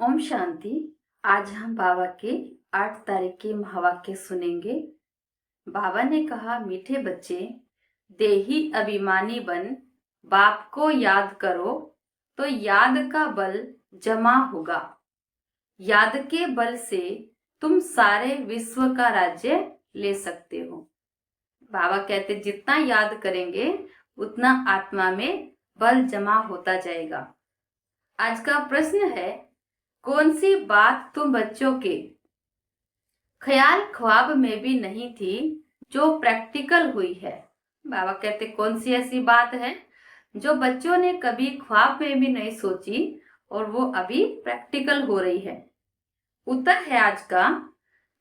ओम शांति। आज हम बाबा के 8 तारीख के महावाक्य सुनेंगे। बाबा ने कहा, मीठे बच्चे, देही अभिमानी बन बाप को याद करो तो याद का बल जमा होगा। याद के बल से तुम सारे विश्व का राज्य ले सकते हो। बाबा कहते जितना याद करेंगे उतना आत्मा में बल जमा होता जाएगा। आज का प्रश्न है, कौन सी बात तुम बच्चों के ख्याल ख्वाब में भी नहीं थी जो प्रैक्टिकल हुई है। बाबा कहते कौन सी ऐसी बात है जो बच्चों ने कभी ख्वाब में भी नहीं सोची और वो अभी प्रैक्टिकल हो रही है। उत्तर है आज का,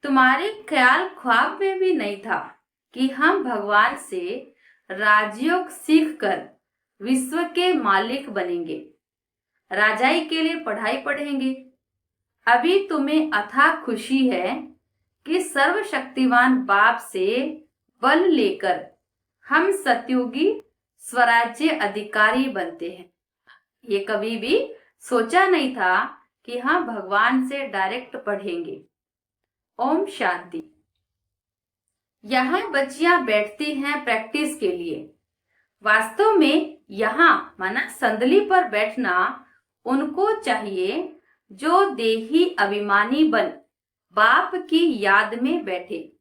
तुम्हारे ख्याल ख्वाब में भी नहीं था कि हम भगवान से राजयोग सीखकर विश्व के मालिक बनेंगे, राजाई के लिए पढ़ाई पढ़ेंगे। अभी तुम्हें अथाह खुशी है कि सर्वशक्तिवान बाप से बल लेकर हम सतयुगी स्वराज्य अधिकारी बनते हैं। ये कभी भी सोचा नहीं था कि हम भगवान से डायरेक्ट पढ़ेंगे। ओम शांति। यहाँ बच्चियां बैठती हैं प्रैक्टिस के लिए। वास्तव में यहाँ माना संदली पर बैठना उनको चाहिए जो देही अभिमानी बन बाप की याद में बैठे।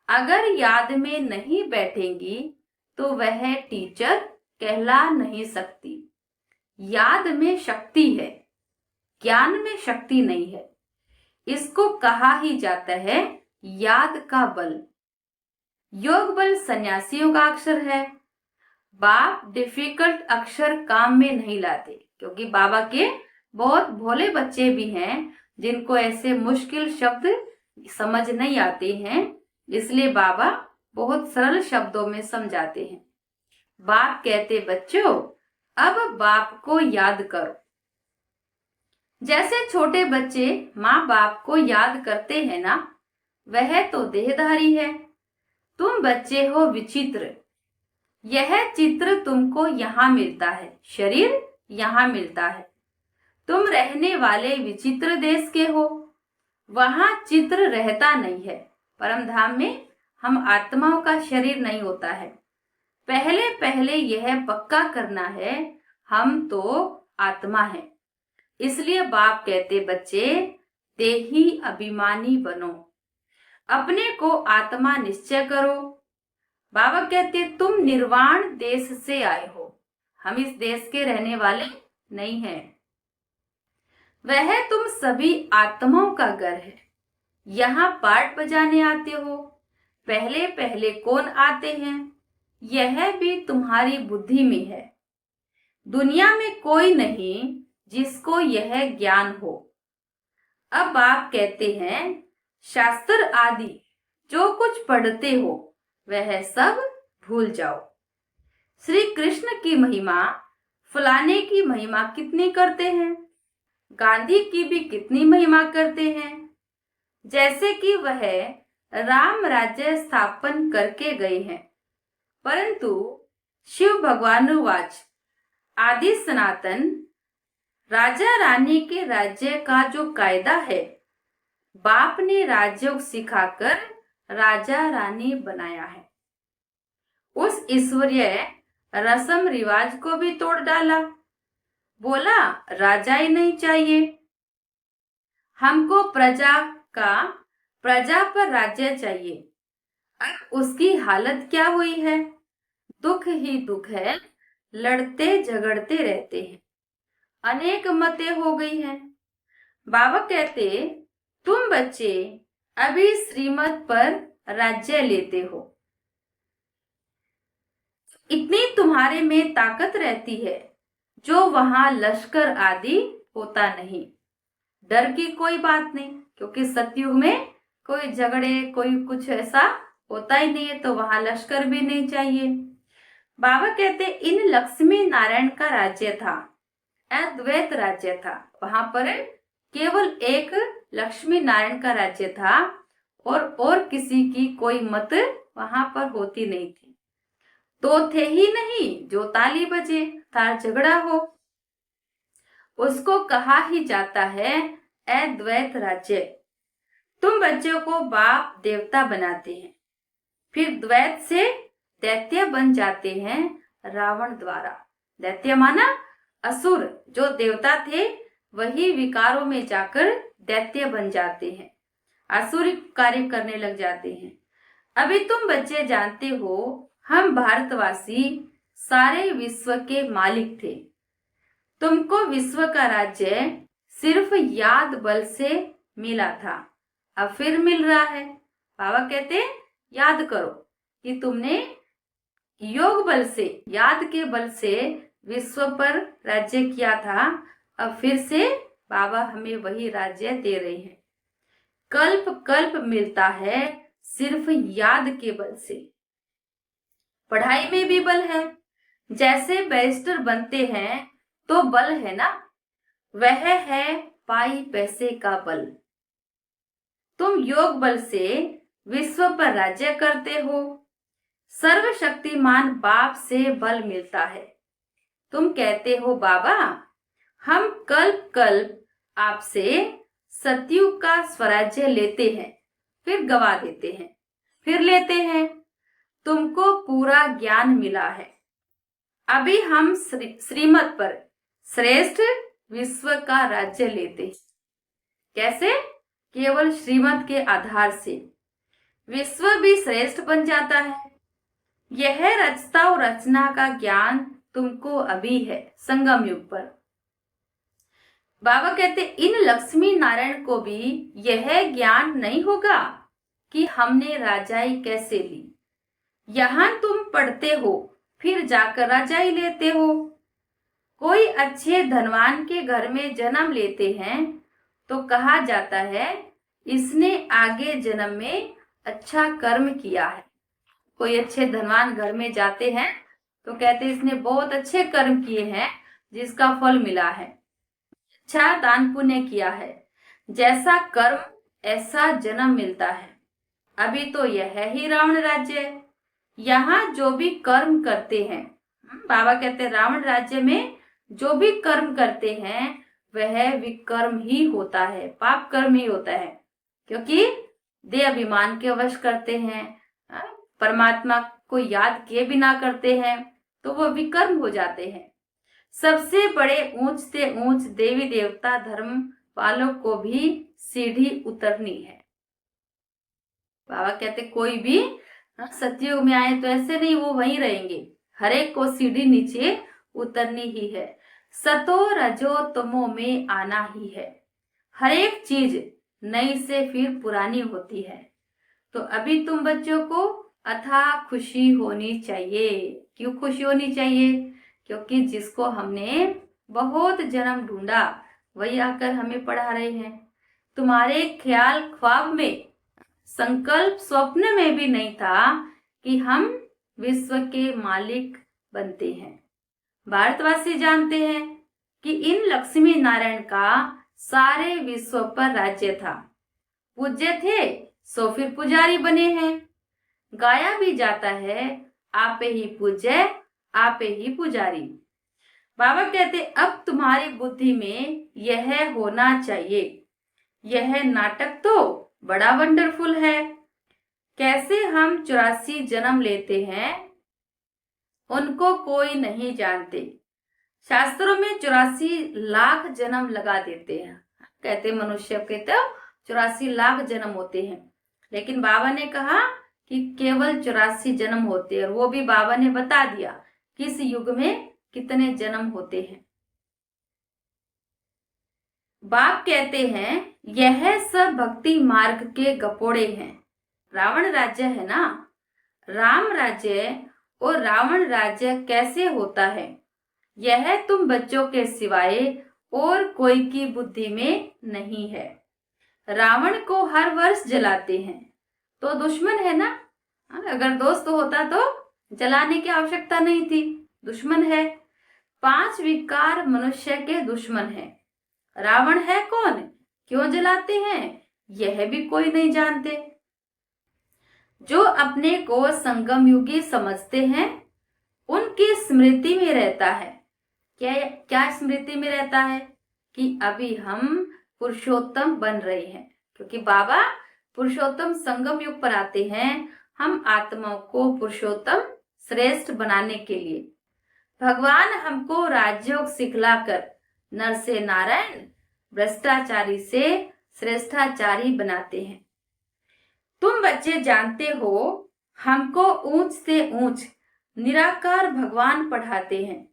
अगर याद में नहीं बैठेंगी तो वह टीचर कहला नहीं सकती। याद में शक्ति है, ज्ञान में शक्ति नहीं है। इसको कहा ही जाता है याद का बल। योग बल सन्यासियों का अक्षर है। बाप डिफिकल्ट अक्षर काम में नहीं लाते, क्योंकि बाबा के बहुत भोले बच्चे भी हैं जिनको ऐसे मुश्किल शब्द समझ नहीं आते हैं, इसलिए बाबा बहुत सरल शब्दों में समझाते हैं। बाप कहते, बच्चों अब बाप को याद करो। जैसे छोटे बच्चे माँ बाप को याद करते हैं ना, वह तो देहधारी है। तुम बच्चे हो विचित्र। यह चित्र तुमको यहाँ मिलता है, शरीर यहाँ मिलता है। तुम रहने वाले विचित्र देश के हो, वहां चित्र रहता नहीं है। परम धाम में हम आत्माओं का शरीर नहीं होता है। पहले पहले यह पक्का करना है, हम तो आत्मा है। इसलिए बाप कहते, बच्चे देही अभिमानी बनो, अपने को आत्मा निश्चय करो। बाबा कहते तुम निर्वाण देश से आए हो, हम इस देश के रहने वाले नहीं हैं। वह तुम सभी आत्माओं का घर है। यहाँ पार्ट बजाने आते हो। पहले पहले कौन आते हैं, यह भी तुम्हारी बुद्धि में है। दुनिया में कोई नहीं जिसको यह ज्ञान हो। अब आप कहते हैं शास्त्र आदि जो कुछ पढ़ते हो वह सब भूल जाओ। श्री कृष्ण की महिमा, फलाने की महिमा कितनी करते हैं, गांधी की भी कितनी महिमा करते हैं, जैसे कि वह राम राज्य स्थापन करके गए हैं। परंतु शिव भगवानुवाच, आदि सनातन राजा रानी के राज्य का जो कायदा है, बाप ने राजयोग सिखाकर राजा रानी बनाया है। उस ईश्वरीय रस्म रिवाज को भी तोड़ डाला। बोला राजा ही नहीं चाहिए, हमको प्रजा पर राज्य चाहिए। अब उसकी हालत क्या हुई है, दुख ही दुख है, लड़ते झगड़ते रहते हैं, अनेक मतें हो गई हैं। बाबा कहते तुम बच्चे अभी श्रीमत पर राज्य लेते हो, इतनी तुम्हारे में ताकत रहती है जो वहां लश्कर आदि होता नहीं। डर की कोई बात नहीं, क्योंकि सतयुग में कोई झगड़े कोई कुछ ऐसा होता ही नहीं है, तो वहां लश्कर भी नहीं चाहिए। बाबा कहते इन लक्ष्मी नारायण का राज्य था, अद्वैत राज्य था। वहां पर केवल एक लक्ष्मी नारायण का राज्य था और किसी की कोई मत वहां पर होती नहीं थी। तो थे ही नहीं जो ताली बजे तार झगड़ा हो। उसको कहा ही जाता है अद्वैत राज्य। तुम बच्चों को बाप देवता बनाते हैं, फिर द्वैत से दैत्य बन जाते हैं रावण द्वारा। दैत्य माना असुर, जो देवता थे वही विकारों में जाकर दैत्य बन जाते हैं, असुर कार्य करने लग जाते हैं। अभी तुम बच्चे जानते हो, हम भारतवासी सारे विश्व के मालिक थे। तुमको विश्व का राज्य सिर्फ याद बल से मिला था, अब फिर मिल रहा है। बाबा कहते हैं याद करो कि तुमने योग बल से, याद के बल से विश्व पर राज्य किया था, अब फिर से बाबा हमें वही राज्य दे रहे हैं। कल्प कल्प मिलता है सिर्फ याद के बल से। पढ़ाई में भी बल है, जैसे बैरिस्टर बनते हैं तो बल है ना, वह है पाई पैसे का बल। तुम योग बल से विश्व पर राज्य करते हो, सर्वशक्तिमान बाप से बल मिलता है। तुम कहते हो बाबा हम कल्प कल्प आपसे सतयुग का स्वराज्य लेते हैं, फिर गवा देते हैं, फिर लेते हैं। तुमको पूरा ज्ञान मिला है। अभी हम श्रीमत पर श्रेष्ठ विश्व का राज्य लेते हैं। कैसे? केवल श्रीमत के आधार से विश्व भी श्रेष्ठ बन जाता है। यह रचता और रचना का ज्ञान तुमको अभी है संगम युग पर। बाबा कहते इन लक्ष्मी नारायण को भी यह ज्ञान नहीं होगा कि हमने राजाई कैसे ली। यहाँ तुम पढ़ते हो, फिर जाकर राजाई लेते हो। कोई अच्छे धनवान के घर में जन्म लेते हैं तो कहा जाता है इसने आगे जन्म में अच्छा कर्म किया है। कोई अच्छे धनवान घर में जाते हैं तो कहते हैं इसने बहुत अच्छे कर्म किए हैं जिसका फल मिला है, अच्छा दान पुण्य किया है, जैसा कर्म ऐसा जन्म मिलता है। अभी तो यह ही रावण राज्य है। यहाँ जो भी कर्म करते हैं, बाबा कहते हैं रावण राज्य में जो भी कर्म करते हैं वह विकर्म ही होता है, पाप कर्म ही होता है, क्योंकि देह अभिमान के वश करते हैं, परमात्मा को याद किए बिना करते हैं तो वो विकर्म हो जाते हैं। सबसे बड़े ऊंच से ऊंच देवी देवता धर्म वालों को भी सीढ़ी उतरनी है। बाबा कहते कोई भी सतयुग में आए तो ऐसे नहीं वो वहीं रहेंगे, हर एक को सीढ़ी नीचे उतरनी ही है। सतो रजो तमो में आना ही है। हर एक चीज नई से फिर पुरानी होती है। तो अभी तुम बच्चों को अथाह खुशी होनी चाहिए। क्यों खुशी होनी चाहिए? क्योंकि जिसको हमने बहुत जन्म ढूंढा वही आकर हमें पढ़ा रहे हैं। तुम्हारे ख्याल ख्वाब में, संकल्प स्वप्न में भी नहीं था कि हम विश्व के मालिक बनते हैं। भारतवासी जानते हैं कि इन लक्ष्मी नारायण का सारे विश्व पर राज्य था। पूज्य थे सो फिर पुजारी बने हैं। गाया भी जाता है आप ही पूज्य आप ही पुजारी। बाबा कहते अब तुम्हारी बुद्धि में यह होना चाहिए, यह नाटक तो बड़ा वंडरफुल है। कैसे हम 84 जन्म लेते हैं उनको कोई नहीं जानते। शास्त्रों में 84 लाख जन्म लगा देते हैं। कहते मनुष्य के तो 84 लाख जन्म होते हैं, लेकिन बाबा ने कहा कि केवल 84 जन्म होते हैं, और वो भी बाबा ने बता दिया किस युग में कितने जन्म होते हैं। बाप कहते हैं यह सब भक्ति मार्ग के गपोड़े हैं। रावण राज्य है ना, राम राज्य और रावण राज्य कैसे होता है यह तुम बच्चों के सिवाय और कोई की बुद्धि में नहीं है। रावण को हर वर्ष जलाते हैं तो दुश्मन है ना, अगर दोस्त होता तो जलाने की आवश्यकता नहीं थी, दुश्मन है। 5 विकार मनुष्य के दुश्मन है। रावण है कौन, क्यों जलाते हैं यह भी कोई नहीं जानते। जो अपने को संगम युगी समझते हैं उनकी स्मृति में रहता है। क्या स्मृति में रहता है? कि अभी हम पुरुषोत्तम बन रही हैं, क्योंकि बाबा पुरुषोत्तम संगम युग पर आते हैं हम आत्माओं को पुरुषोत्तम श्रेष्ठ बनाने के लिए। भगवान हमको राजयोग सिखलाकर नर से नारायण, भ्रष्टाचारी से श्रेष्ठाचारी बनाते हैं। तुम बच्चे जानते हो हमको ऊंच से ऊंच निराकार भगवान पढ़ाते हैं,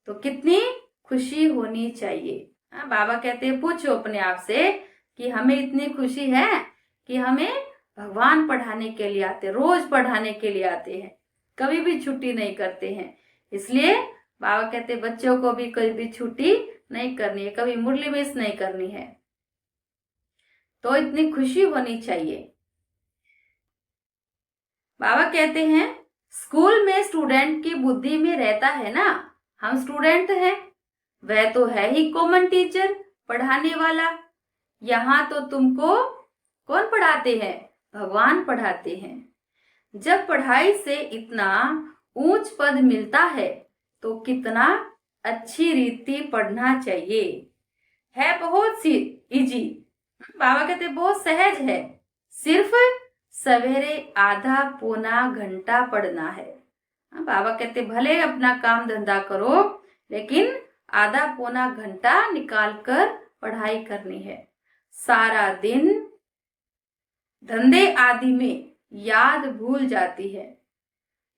तो कितनी खुशी होनी चाहिए। बाबा कहते हैं पूछो अपने आप से कि हमें इतनी खुशी है कि हमें भगवान पढ़ाने के लिए आते, रोज पढ़ाने के लिए आते हैं, कभी भी छुट्टी नहीं करते हैं। इसलिए बाबा कहते हैं बच्चों को भी कभी भी छुट्टी नहीं करनी है, कभी मुरली मिस नहीं करनी है। तो इतनी खुशी होनी चाहिए। बाबा कहते हैं स्कूल में स्टूडेंट की बुद्धि में रहता है ना, हम स्टूडेंट हैं, वह तो है ही कॉमन टीचर, पढ़ाने वाला। यहाँ तो तुमको कौन पढ़ाते हैं? भगवान पढ़ाते हैं। जब पढ़ाई से इतना ऊंच पद मिलता है तो कितना अच्छी रीति पढ़ना चाहिए। है बहुत सी इजी, बाबा कहते बहुत सहज है, सिर्फ सवेरे आधा पौना घंटा पढ़ना है। बाबा कहते भले अपना काम धंधा करो, लेकिन आधा पौना घंटा निकाल कर पढ़ाई करनी है। सारा दिन धंधे आदि में याद भूल जाती है,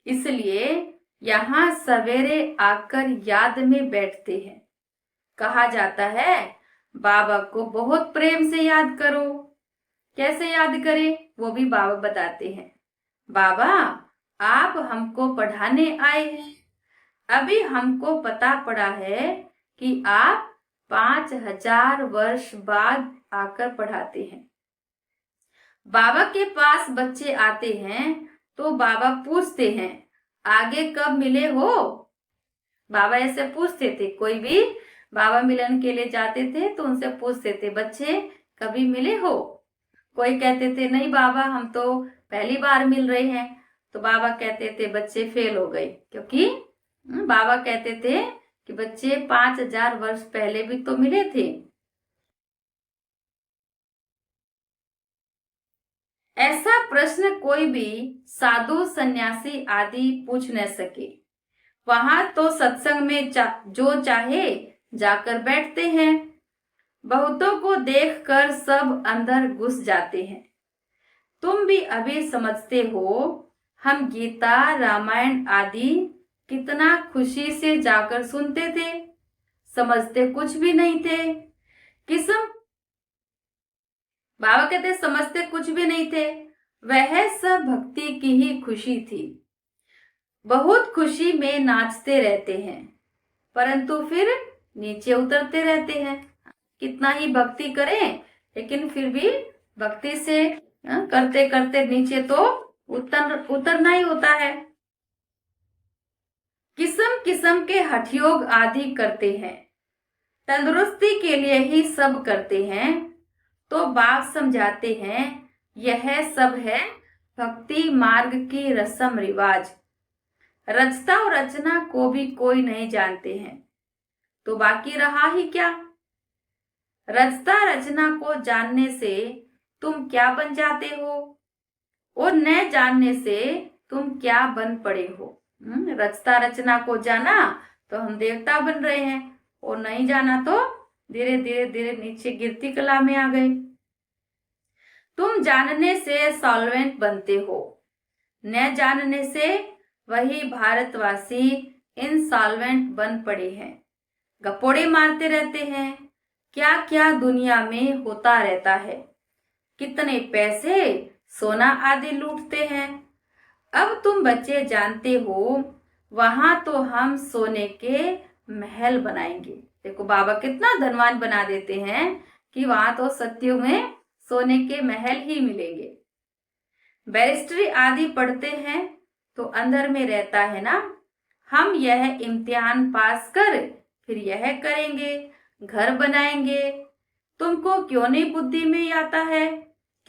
इसलिए यहाँ सवेरे आकर याद में बैठते हैं। कहा जाता है बाबा को बहुत प्रेम से याद करो। कैसे याद करें वो भी बाबा बताते हैं। बाबा आप हमको पढ़ाने आए हैं, अभी हमको पता पड़ा है कि आप 5000 वर्ष बाद आकर पढ़ाते हैं। बाबा के पास बच्चे आते हैं तो बाबा पूछते हैं आगे कब मिले हो। बाबा ऐसे पूछते थे, कोई भी बाबा मिलन के लिए जाते थे तो उनसे पूछते थे बच्चे कभी मिले हो। कोई कहते थे नहीं बाबा हम तो पहली बार मिल रहे हैं, तो बाबा कहते थे बच्चे फेल हो गए, क्योंकि बाबा कहते थे कि बच्चे 5000 वर्ष पहले भी तो मिले थे। ऐसा प्रश्न कोई भी साधु सन्यासी आदि पूछ न सके। वहां तो सत्संग में जो चाहे जाकर बैठते हैं। बहुतों को देखकर सब अंदर घुस जाते हैं। तुम भी अभी समझते हो हम गीता रामायण आदि कितना खुशी से जाकर सुनते थे, समझते कुछ भी नहीं थे। किस्म बाबा कहते समझते कुछ भी नहीं थे, वह सब भक्ति की ही खुशी थी। बहुत खुशी में नाचते रहते हैं, परंतु फिर नीचे उतरते रहते हैं। कितना ही भक्ति करें, लेकिन फिर भी भक्ति से करते करते नीचे तो उतरना ही होता है। किस्म किस्म के हठ योग आदि करते हैं, तंदुरुस्ती के लिए ही सब करते हैं। तो बाप समझाते हैं यह सब है भक्ति मार्ग की रस्म रिवाज। रचता और रचना को भी कोई नहीं जानते हैं, तो बाकी रहा ही क्या। रचता रचना को जानने से तुम क्या बन जाते हो, और न जानने से तुम क्या बन पड़े हो। रचता रचना को जाना तो हम देवता बन रहे हैं, और नहीं जाना तो धीरे धीरे धीरे नीचे गिरती कला में आ गए। तुम जानने से सॉल्वेंट बनते हो, न जानने से वही भारतवासी इनसॉल्वेंट बन पड़े हैं। गपोड़े मारते रहते हैं, क्या क्या दुनिया में होता रहता है। कितने पैसे सोना आदि लूटते हैं। अब तुम बच्चे जानते हो वहां तो हम सोने के महल बनाएंगे। देखो बाबा कितना धनवान बना देते हैं कि वहां तो सत्युग में सोने के महल ही मिलेंगे। बैरिस्ट्री आदि पढ़ते हैं तो अंदर में रहता है ना, हम यह इम्तिहान पास कर फिर यह करेंगे, घर बनाएंगे। तुमको क्यों नहीं बुद्धि में आता है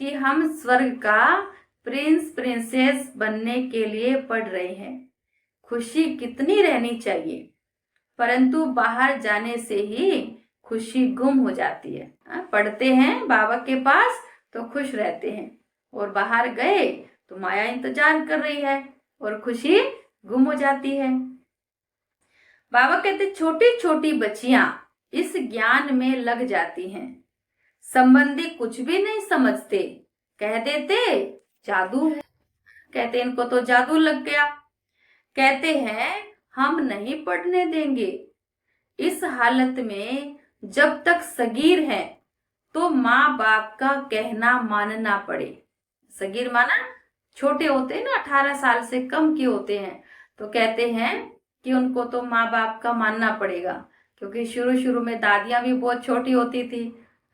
कि हम स्वर्ग का प्रिंस प्रिंसेस बनने के लिए पढ़ रहे हैं। खुशी कितनी रहनी चाहिए, परंतु बाहर जाने से ही खुशी गुम हो जाती है। पढ़ते हैं बाबा के पास तो खुश रहते हैं, और बाहर गए तो माया इंतजार कर रही है और खुशी गुम हो जाती है। बाबा कहते छोटी छोटी बच्चियां इस ज्ञान में लग जाती हैं, संबंधी कुछ भी नहीं समझते, कह देते जादू है। कहते इनको तो जादू लग गया। कहते हैं हम नहीं पढ़ने देंगे। इस हालत में जब तक सगीर है तो माँ बाप का कहना मानना पड़े। सगीर माना छोटे होते हैं ना, 18 साल से कम के होते हैं, तो कहते हैं कि उनको तो माँ बाप का मानना पड़ेगा, क्योंकि शुरू शुरू में दादियां भी बहुत छोटी होती थी।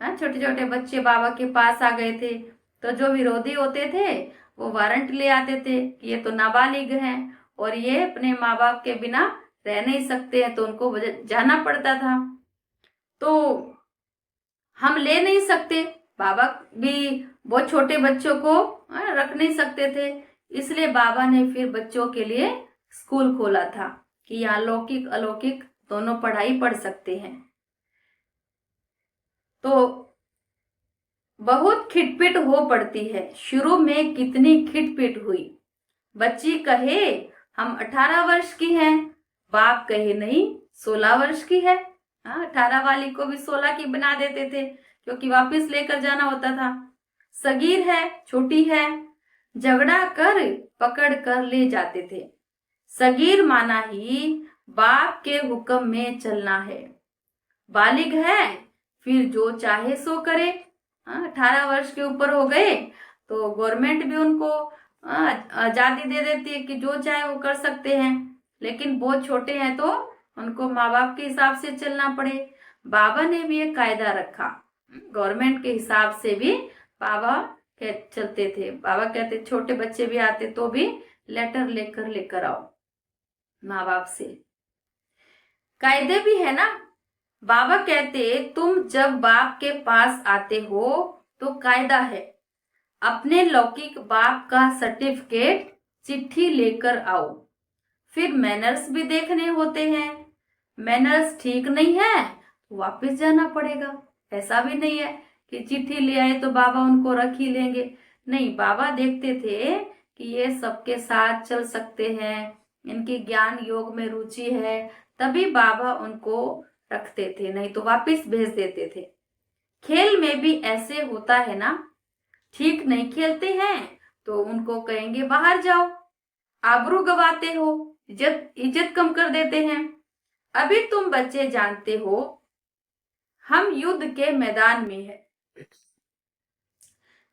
छोटे छोटे बच्चे बाबा के पास आ गए थे तो जो विरोधी होते थे वो वारंट ले आते थे कि ये तो नाबालिग हैं और ये अपने माँ बाप के बिना रह नहीं सकते हैं, तो उनको जाना पड़ता था। तो हम ले नहीं सकते, बाबा भी बहुत छोटे बच्चों को रख नहीं सकते थे, इसलिए बाबा ने फिर बच्चों के लिए स्कूल खोला था कि यहाँ लौकिक अलौकिक दोनों पढ़ाई पढ़ सकते हैं। तो बहुत खिटपिट हो पड़ती है। शुरू में कितनी खिटपिट हुई। बच्ची कहे हम 18 वर्ष की हैं, बाप कहे नहीं 16 वर्ष की है। 18 वाली को भी 16 की बना देते थे, क्योंकि वापस लेकर जाना होता था। सगीर है, छोटी है, झगड़ा कर पकड़ कर ले जाते थे। सगीर माना ही बाप के हुक्म में चलना है। बालिग है फिर जो चाहे सो करे। 18 वर्ष के ऊपर हो गए तो गवर्नमेंट भी उनको आजादी दे देती है कि जो चाहे वो कर सकते हैं, लेकिन बहुत छोटे हैं तो उनको माँ बाप के हिसाब से चलना पड़े। बाबा ने भी एक कायदा रखा, गवर्नमेंट के हिसाब से भी बाबा चलते थे। बाबा कहते छोटे बच्चे भी आते तो भी लेटर लेकर आओ माँ बाप से। कायदे भी है ना। बाबा कहते तुम जब बाप के पास आते हो तो कायदा है, अपने लौकिक बाप का सर्टिफिकेट चिट्ठी लेकर आओ। फिर मैनर्स भी देखने होते हैं, मैनर्स ठीक नहीं है तो वापस जाना पड़ेगा। ऐसा भी नहीं है कि चिट्ठी ले आए तो बाबा उनको रख ही लेंगे, नहीं, बाबा देखते थे कि ये सबके साथ चल सकते हैं, इनकी ज्ञान योग में रुचि है, तभी बाबा उनको रखते थे, नहीं तो वापस भेज देते थे। खेल में भी ऐसे होता है ना, ठीक नहीं खेलते हैं तो उनको कहेंगे बाहर जाओ, आबरू गवाते हो, इज्जत कम कर देते हैं। अभी तुम बच्चे जानते हो हम युद्ध के मैदान में हैं।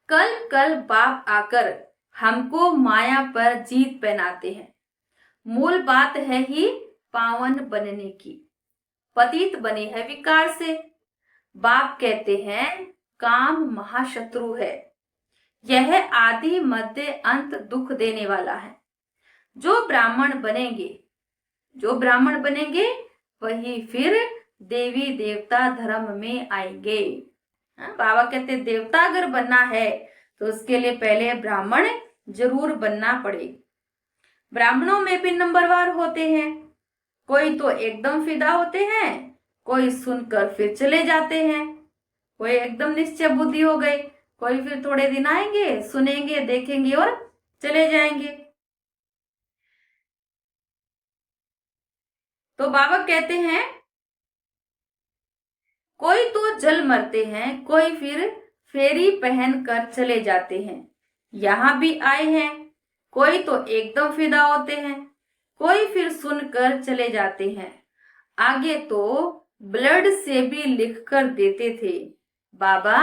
कल बाप आकर हमको माया पर जीत पहनाते हैं। मूल बात है ही पावन बनने की, पतित बने है विकार से। बाप कहते हैं काम महाशत्रु है, यह आदि मध्य अंत दुख देने वाला है। जो ब्राह्मण बनेंगे वही फिर देवी देवता धर्म में आएंगे। बाबा कहते देवता अगर बनना है तो उसके लिए पहले ब्राह्मण जरूर बनना पड़े। ब्राह्मणों में भी नंबरवार होते हैं, कोई तो एकदम फिदा होते हैं, कोई सुनकर फिर चले जाते हैं, कोई एकदम निश्चय बुद्धि हो गई, कोई फिर थोड़े दिन आएंगे, सुनेंगे, देखेंगे और चले जाएंगे। तो बाबा कहते हैं कोई तो जल मरते हैं, कोई फिर फेरी पहन कर चले जाते हैं। यहाँ भी आए हैं, कोई तो एकदम फिदा होते हैं, कोई फिर सुनकर चले जाते हैं। आगे तो ब्लड से भी लिख कर देते थे बाबा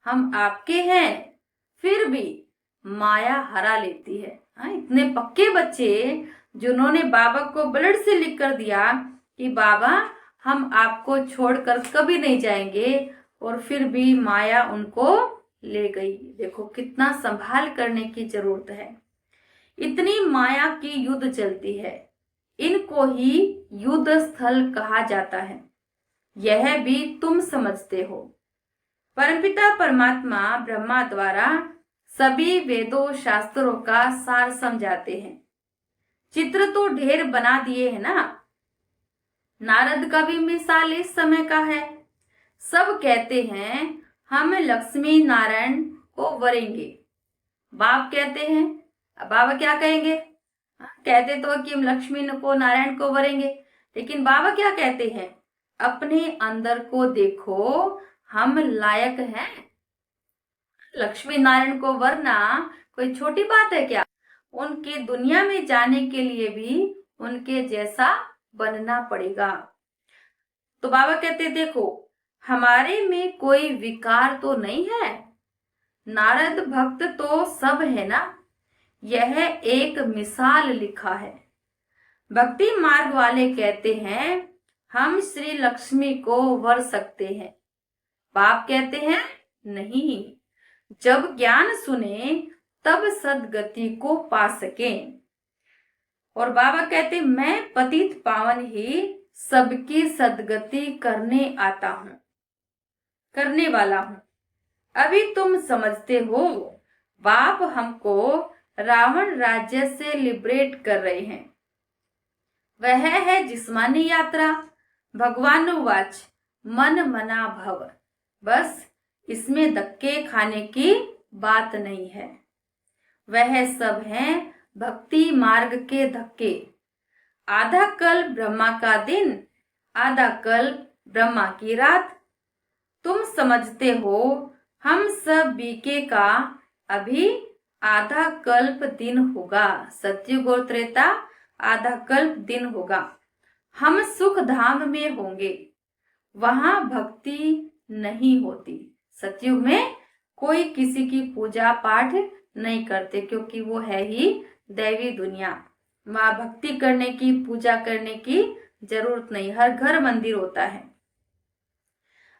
हम आपके हैं, फिर भी माया हरा लेती है। इतने पक्के बच्चे जिन्होंने बाबा को ब्लड से लिख कर दिया कि बाबा हम आपको छोड़कर कभी नहीं जाएंगे, और फिर भी माया उनको ले गई। देखो कितना संभाल करने की जरूरत है। इतनी माया की युद्ध चलती है, इनको ही युद्ध स्थल कहा जाता है, यह भी तुम समझते हो। परमपिता परमात्मा ब्रह्मा द्वारा सभी वेदों शास्त्रों का सार समझाते हैं। चित्र तो ढेर बना दिए है ना। नारद का भी मिसाल इस समय का है। सब कहते हैं हम लक्ष्मी नारायण को वरेंगे। बाप कहते हैं, अब बाबा क्या कहेंगे? कहते तो कि हम लक्ष्मी को नारायण को वरेंगे, लेकिन बाबा क्या कहते हैं? अपने अंदर को देखो, हम लायक हैं लक्ष्मी नारायण को वरना कोई छोटी बात है क्या? उनके दुनिया में जाने के लिए भी उनके जैसा बनना पड़ेगा। तो बाबा कहते देखो, हमारे में कोई विकार तो नहीं है, नारद भक्त तो सब है ना। यह एक मिसाल लिखा है। भक्ति मार्ग वाले कहते हैं हम श्री लक्ष्मी को वर सकते हैं। बाप कहते हैं नहीं, जब ज्ञान सुने तब सदगति को पा सकें। और बाबा कहते मैं पतित पावन ही सबकी सदगति करने आता हूं, करने वाला हूं। अभी तुम समझते हो, बाप हमको रावण राज्य से लिबरेट कर रहे हैं। वह है जिस्मानी यात्रा। भगवान वाच मन मना भव। बस इसमें धक्के खाने की बात नहीं है। वह सब हैं भक्ति मार्ग के धक्के। आधा कल ब्रह्मा का दिन, आधा कल ब्रह्मा की रात। तुम समझते हो हम सब बीके का अभी आधा कल्प दिन होगा। सतयुग और त्रेता आधा कल्प दिन होगा। हम सुख धाम में होंगे, वहां भक्ति नहीं होती। सतयुग में कोई किसी की पूजा पाठ नहीं करते, क्योंकि वो है ही दैवी दुनिया। वहां भक्ति करने की, पूजा करने की जरूरत नहीं, हर घर मंदिर होता है।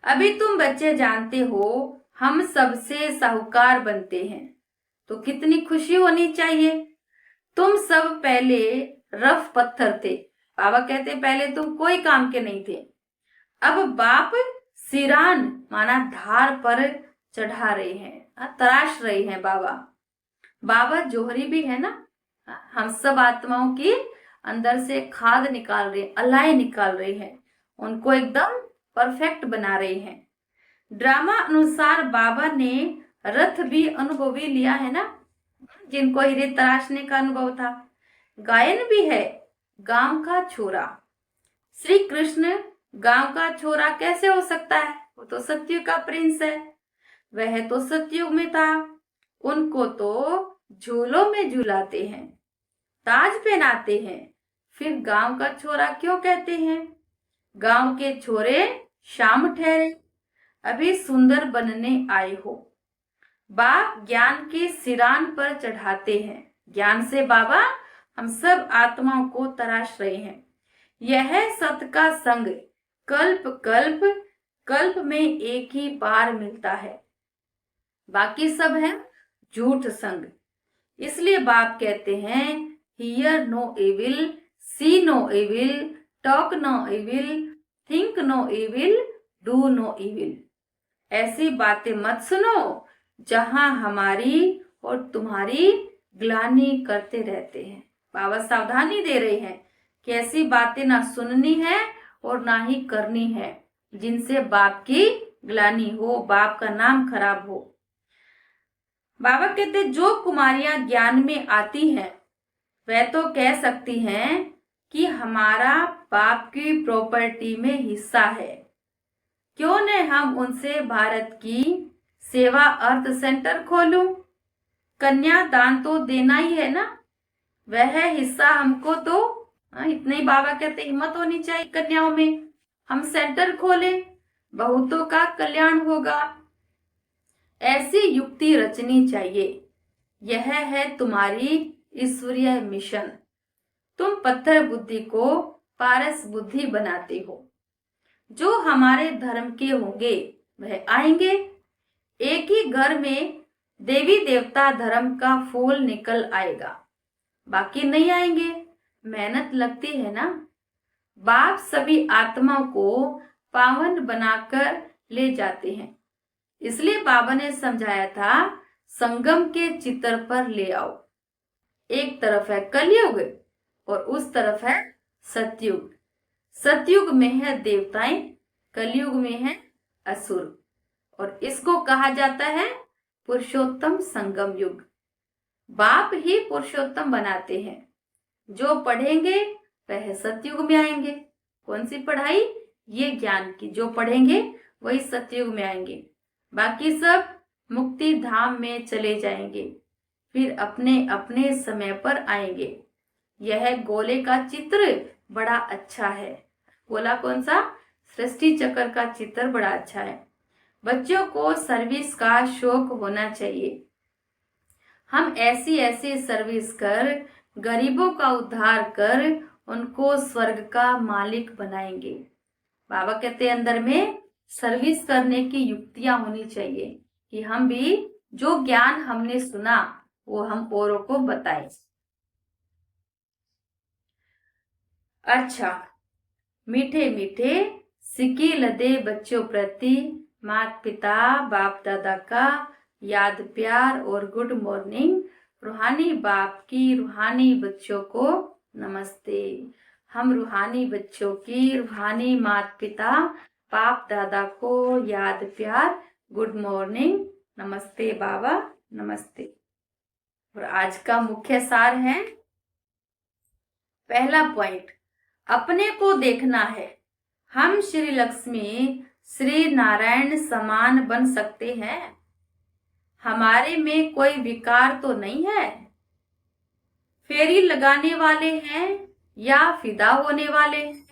अभी तुम बच्चे जानते हो हम सबसे साहूकार बनते हैं, तो कितनी खुशी होनी चाहिए। तुम सब पहले रफ पत्थर थे। बाबा कहते पहले तुम कोई काम के नहीं थे। अब बाप सिरान माना धार पर चढ़ा रहे हैं, तराश रहे हैं। बाबा जोहरी भी है ना। हम सब आत्माओं की अंदर से खाद निकाल रहे, अलाई निकाल रहे हैं, उनको एकदम परफेक्ट बना रहे हैं। ड्रामा अनुसार बाबा ने रथ भी अनुभवी लिया है ना, जिनको हीरे तराशने का अनुभव था। गायन भी है, गांव का छोरा। श्री कृष्ण गांव का छोरा कैसे हो सकता है? वो तो सतयुग का प्रिंस है, वह तो सतयुग में था। उनको तो झूलों में झूलाते हैं, ताज पहनाते हैं, फिर गांव का छोरा क्यों कहते हैं? गांव के छोरे शाम ठहरे, अभी सुंदर बनने आए हो। बाप ज्ञान के सिरान पर चढ़ाते हैं। ज्ञान से बाबा हम सब आत्माओं को तराश रहे हैं। यह सत का संग कल्प कल्प कल्प में एक ही बार मिलता है, बाकी सब है झूठ संग। इसलिए बाप कहते हैं hear no evil, see no evil, talk no evil, think no evil, do no evil. ऐसी बातें मत सुनो जहां हमारी और तुम्हारी ग्लानि करते रहते हैं। बाबा सावधानी दे रहे हैं कि ऐसी बातें ना सुननी है और ना ही करनी है जिनसे बाप की ग्लानि हो, बाप का नाम खराब हो। बाबा कहते जो कुमारियां ज्ञान में आती हैं वह तो कह सकती हैं कि हमारा बाप की प्रॉपर्टी में हिस्सा है, क्यों न हम उनसे भारत की सेवा अर्थ सेंटर खोलूं। कन्या दान तो देना ही है ना, वह हिस्सा हमको तो इतने ही बाबा कहते हिम्मत होनी चाहिए कन्याओं में, हम सेंटर खोलें, बहुतों का कल्याण होगा। ऐसी युक्ति रचनी चाहिए। यह है तुम्हारी ईश्वरीय मिशन। तुम पत्थर बुद्धि को पारस बुद्धि बनाते हो। जो हमारे धर्म के होंगे वह आएंगे। एक ही घर में देवी देवता धर्म का फूल निकल आएगा, बाकी नहीं आएंगे। मेहनत लगती है ना। बाप सभी आत्माओं को पावन बनाकर ले जाते हैं। इसलिए बाबा ने समझाया था संगम के चित्र पर ले आओ। एक तरफ है कलयुग और उस तरफ है सतयुग। सतयुग में है देवताएं, कलयुग में है असुर, और इसको कहा जाता है पुरुषोत्तम संगम युग। बाप ही पुरुषोत्तम बनाते हैं। जो पढ़ेंगे वह सतयुग में आएंगे। कौन सी पढ़ाई? ये ज्ञान की। जो पढ़ेंगे वही सतयुग में आएंगे, बाकी सब मुक्ति धाम में चले जाएंगे, फिर अपने अपने समय पर आएंगे। यह गोले का चित्र बड़ा अच्छा है। गोला कौन सा? सृष्टि चक्र का चित्र बड़ा अच्छा है। बच्चों को सर्विस का शौक होना चाहिए। हम ऐसी ऐसी सर्विस कर गरीबों का उद्धार कर उनको स्वर्ग का मालिक बनाएंगे। बाबा कहते हैं अंदर में सर्विस करने की युक्तियां होनी चाहिए कि हम भी जो ज्ञान हमने सुना वो हम औरों को बताएं। अच्छा, मीठे मीठे सिक्के लदे बच्चों प्रति माता पिता बाप दादा का याद प्यार और गुड मॉर्निंग। रूहानी बाप की रूहानी बच्चों को नमस्ते। हम रूहानी बच्चों की रूहानी माता पिता बाप दादा को याद प्यार गुड मॉर्निंग, नमस्ते बाबा, नमस्ते। और आज का मुख्य सार है, पहला पॉइंट, अपने को देखना है। हम श्री लक्ष्मी श्री नारायण समान बन सकते हैं। हमारे में कोई विकार तो नहीं है। फेरी लगाने वाले हैं या फिदा होने वाले हैं।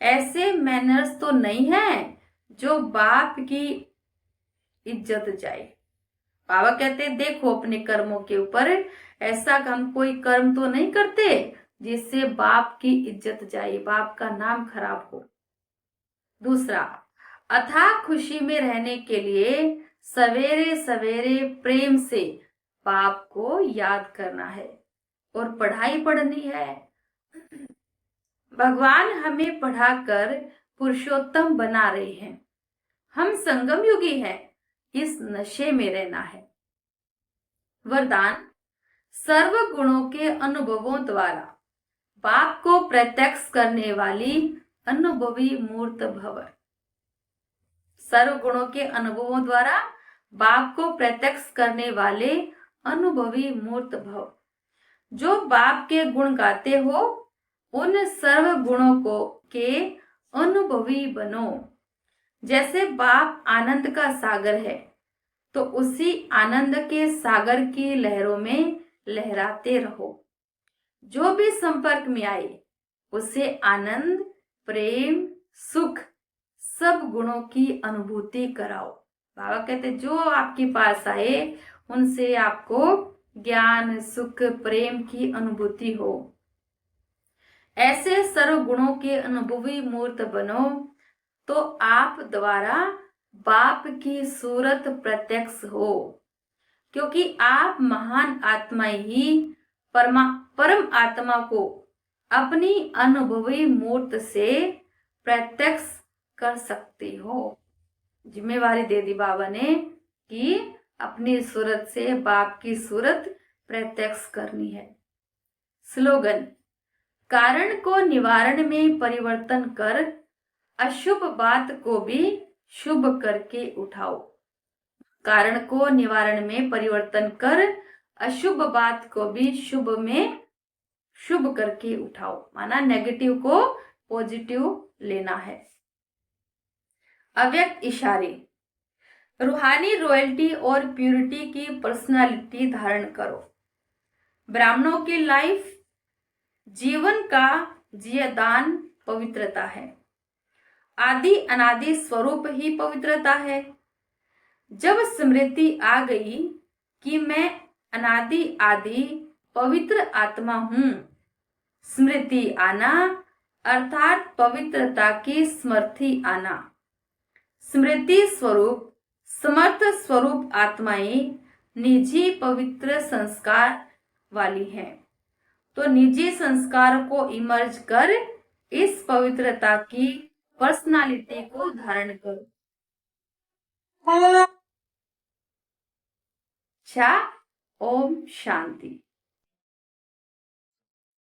ऐसे मैनर्स तो नहीं है जो बाप की इज्जत जाए। बाबा कहते देखो अपने कर्मों के ऊपर, ऐसा हम कोई कर्म तो नहीं करते जिससे बाप की इज्जत जाए, बाप का नाम खराब हो। दूसरा, अथाह खुशी में रहने के लिए सवेरे सवेरे प्रेम से बाप को याद करना है और पढ़ाई पढ़नी है। भगवान हमें पढ़ाकर पुरुषोत्तम बना रहे हैं। हम संगम युगी हैं, इस नशे में रहना है। वरदान, सर्व गुणों के अनुभवों द्वारा बाप को प्रत्यक्ष करने वाली अनुभवी मूर्त भव। सर्व गुणों के अनुभवों द्वारा बाप को प्रत्यक्ष करने वाले अनुभवी मूर्त भव। जो बाप के गुण गाते हो उन सर्व गुणों को के अनुभवी बनो। जैसे बाप आनंद का सागर है तो उसी आनंद के सागर की लहरों में लहराते रहो। जो भी संपर्क में आए उसे आनंद, प्रेम, सुख सब गुणों की अनुभूति कराओ। बाबा कहते जो आपके पास आए उनसे आपको ज्ञान, सुख, प्रेम की अनुभूति हो। ऐसे सर्व गुणों के अनुभवी मूर्त बनो तो आप द्वारा बाप की सूरत प्रत्यक्ष हो, क्योंकि आप महान आत्माएं ही परम आत्मा को अपनी अनुभवी मूर्त से प्रत्यक्ष कर सकते हो। जिम्मेवारी दे दी बाबा ने कि अपनी सूरत से बाप की सूरत प्रत्यक्ष करनी है। स्लोगन, कारण को निवारण में परिवर्तन कर अशुभ बात को भी शुभ करके उठाओ। कारण को निवारण में परिवर्तन कर अशुभ बात को भी शुभ में शुभ करके उठाओ, माना नेगेटिव को पॉजिटिव लेना है। अव्यक्त इशारे, रूहानी रॉयल्टी और प्यूरिटी की पर्सनालिटी धारण करो। ब्राह्मणों की लाइफ जीवन का जियादान पवित्रता है। आदि अनादि स्वरूप ही पवित्रता है। जब स्मृति आ गई कि मैं अनादि आदि पवित्र आत्मा हूं, स्मृति आना अर्थात पवित्रता की स्मृति आना। स्मृति स्वरूप समर्थ स्वरूप आत्माएं निजी पवित्र संस्कार वाली हैं, तो निजी संस्कार को इमर्ज कर इस पवित्रता की पर्सनालिटी को धारण करो। अच्छा, ओम शांति।